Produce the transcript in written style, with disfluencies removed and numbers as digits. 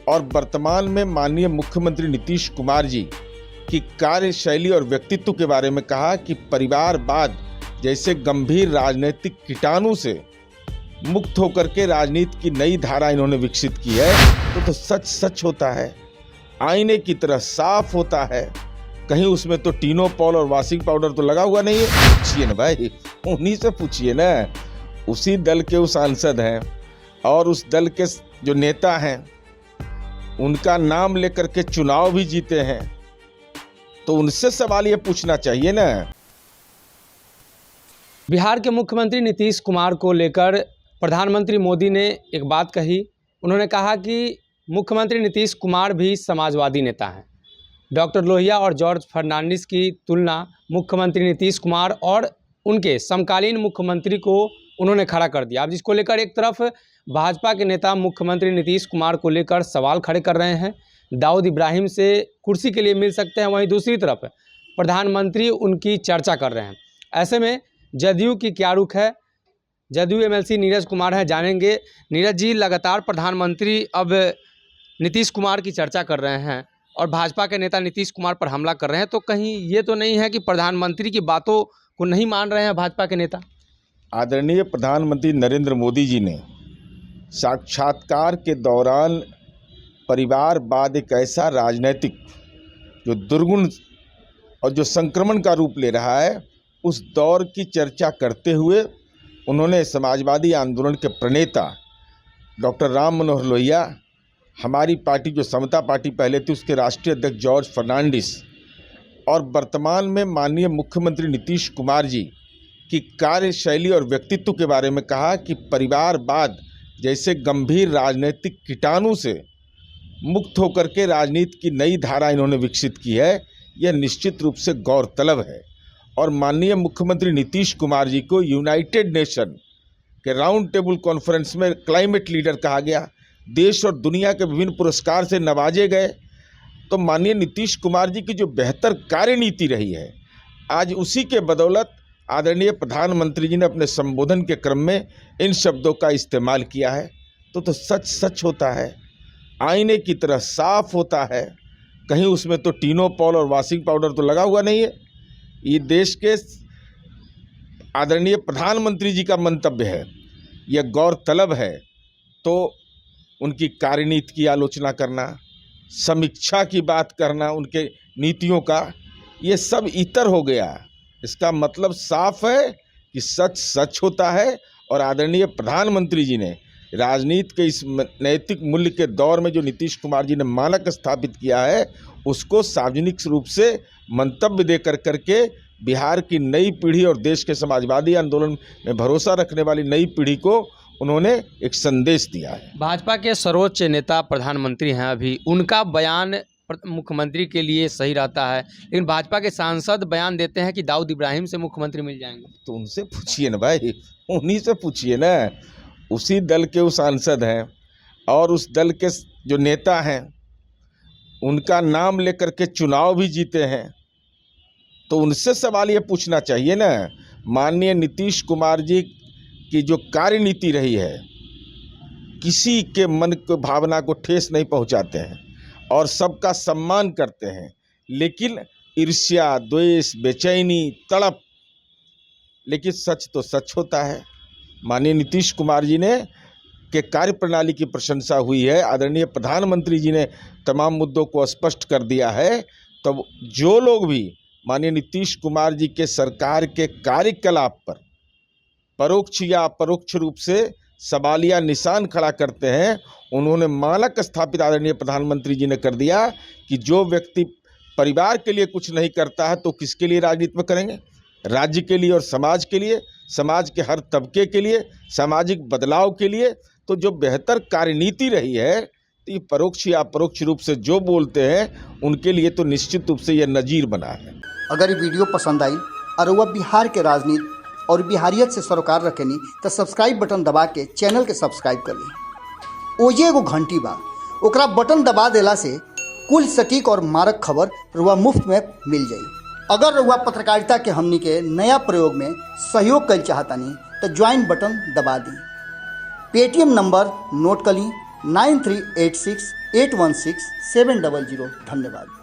और वर्तमान में माननीय मुख्यमंत्री नीतीश कुमार जी की कार्यशैली और व्यक्तित्व के बारे में कहा कि परिवारवाद जैसे गंभीर राजनीतिक कीटाणु से मुक्त होकर के राजनीति की नई धारा इन्होंने विकसित की है। तो सच सच होता है, आईने की तरह साफ होता है, कहीं उसमें तो टीनोपॉल और वॉशिंग पाउडर तो लगा हुआ नहीं है। पूछिए ना भाई, उन्हीं से पूछिए ना। उसी दल के वो सांसद हैं और उस दल के जो नेता हैं उनका नाम लेकर के चुनाव भी जीते हैं, तो उनसे सवाल ये पूछना चाहिए ना। बिहार के मुख्यमंत्री नीतीश कुमार को लेकर प्रधानमंत्री मोदी ने एक बात कही। उन्होंने कहा कि मुख्यमंत्री नीतीश कुमार भी समाजवादी नेता हैं। डॉक्टर लोहिया और जॉर्ज फर्नांडिस की तुलना मुख्यमंत्री नीतीश कुमार और उनके समकालीन मुख्यमंत्री को उन्होंने खड़ा कर दिया। अब जिसको लेकर एक तरफ भाजपा के नेता मुख्यमंत्री नीतीश कुमार को लेकर सवाल खड़े कर रहे हैं, दाऊद इब्राहिम से कुर्सी के लिए मिल सकते हैं, वहीं दूसरी तरफ प्रधानमंत्री उनकी चर्चा कर रहे हैं। ऐसे में जदयू की क्या रुख है? जदयू एमएलसी नीरज कुमार हैं, जानेंगे। नीरज जी, लगातार प्रधानमंत्री अब नीतीश कुमार की चर्चा कर रहे हैं और भाजपा के नेता नीतीश कुमार पर हमला कर रहे हैं, तो कहीं ये तो नहीं है कि प्रधानमंत्री की बातों को नहीं मान रहे हैं भाजपा के नेता? आदरणीय प्रधानमंत्री नरेंद्र मोदी जी ने साक्षात्कार के दौरान परिवारवाद एक ऐसा राजनीतिक जो दुर्गुण और जो संक्रमण का रूप ले रहा है, उस दौर की चर्चा करते हुए उन्होंने समाजवादी आंदोलन के प्रणेता डॉक्टर राम मनोहर लोहिया, हमारी पार्टी जो समता पार्टी पहले थी उसके राष्ट्रीय अध्यक्ष जॉर्ज फर्नांडिस और वर्तमान में माननीय मुख्यमंत्री नीतीश कुमार जी की कार्यशैली और व्यक्तित्व के बारे में कहा कि परिवारवाद जैसे गंभीर राजनीतिक कीटाणु से मुक्त होकर के राजनीति की नई धारा इन्होंने विकसित की है, यह निश्चित रूप से गौरतलब है। और माननीय मुख्यमंत्री नीतीश कुमार जी को यूनाइटेड नेशन के राउंड टेबल कॉन्फ्रेंस में क्लाइमेट लीडर कहा गया, देश और दुनिया के विभिन्न पुरस्कार से नवाजे गए। तो माननीय नीतीश कुमार जी की जो बेहतर कार्यनीति रही है, आज उसी के बदौलत आदरणीय प्रधानमंत्री जी ने अपने संबोधन के क्रम में इन शब्दों का इस्तेमाल किया है। तो सच सच होता है, आईने की तरह साफ होता है, कहीं उसमें तो टीनोपॉल और वॉशिंग पाउडर तो लगा हुआ नहीं है। ये देश के आदरणीय प्रधानमंत्री जी का मंतव्य है, यह गौरतलब है। तो उनकी कार्यनीति की आलोचना करना, समीक्षा की बात करना, उनके नीतियों का, ये सब इतर हो गया। इसका मतलब साफ है कि सच सच होता है और आदरणीय प्रधानमंत्री जी ने राजनीति के इस नैतिक मूल्य के दौर में जो नीतीश कुमार जी ने मानक स्थापित किया है, उसको सार्वजनिक रूप से मंतव्य दे करके बिहार की नई पीढ़ी और देश के समाजवादी आंदोलन में भरोसा रखने वाली नई पीढ़ी को उन्होंने एक संदेश दिया है। भाजपा के सर्वोच्च नेता प्रधानमंत्री हैं, अभी उनका बयान मुख्यमंत्री के लिए सही रहता है, लेकिन भाजपा के सांसद बयान देते हैं कि दाऊद इब्राहिम से मुख्यमंत्री मिल जाएंगे। तो उनसे पूछिए ना भाई, उन्हीं से पूछिए ना। उसी दल के वो सांसद हैं और उस दल के जो नेता हैं उनका नाम लेकर के चुनाव भी जीते हैं, तो उनसे सवाल ये पूछना चाहिए ना। माननीय नीतीश कुमार जी की जो कार्यनीति रही है, किसी के मन को भावना को ठेस नहीं पहुंचाते हैं और सबका सम्मान करते हैं, लेकिन ईर्ष्या, द्वेष, बेचैनी, तड़प, लेकिन सच तो सच होता है। माननीय नीतीश कुमार जी ने के कार्यप्रणाली की प्रशंसा हुई है, आदरणीय प्रधानमंत्री जी ने तमाम मुद्दों को स्पष्ट कर दिया है। तब जो लोग भी माननीय नीतीश कुमार जी के सरकार के कार्यकलाप पर परोक्ष या अपरोक्ष रूप से सवालिया निशान खड़ा करते हैं, उन्होंने मानक स्थापित आदरणीय प्रधानमंत्री जी ने कर दिया कि जो व्यक्ति परिवार के लिए कुछ नहीं करता है तो किसके लिए राजनीति में करेंगे? राज्य के लिए और समाज के लिए, समाज के हर तबके के लिए, सामाजिक बदलाव के लिए। तो जो बेहतर कार्यनीति रही है, तो ये परोक्ष या अपरोक्ष रूप से जो बोलते हैं उनके लिए तो निश्चित रूप से यह नजीर बना है। अगर ये वीडियो पसंद आई और वह बिहार के राजनीति और बिहारियत से सरोकार रखेनी तो सब्सक्राइब बटन दबा के चैनल के सब्सक्राइब कर ली। ओजे एगो घंटी बा, ओकरा बटन दबा देला से कुल सटीक और मारक खबर रुआ मुफ्त में मिल जाई। अगर रुआ पत्रकारिता के हमनी के नया प्रयोग में सहयोग कर चाहतानी तो ज्वाइन बटन दबा दी। पेटीएम नंबर नोट कर ली 9386816700। धन्यवाद।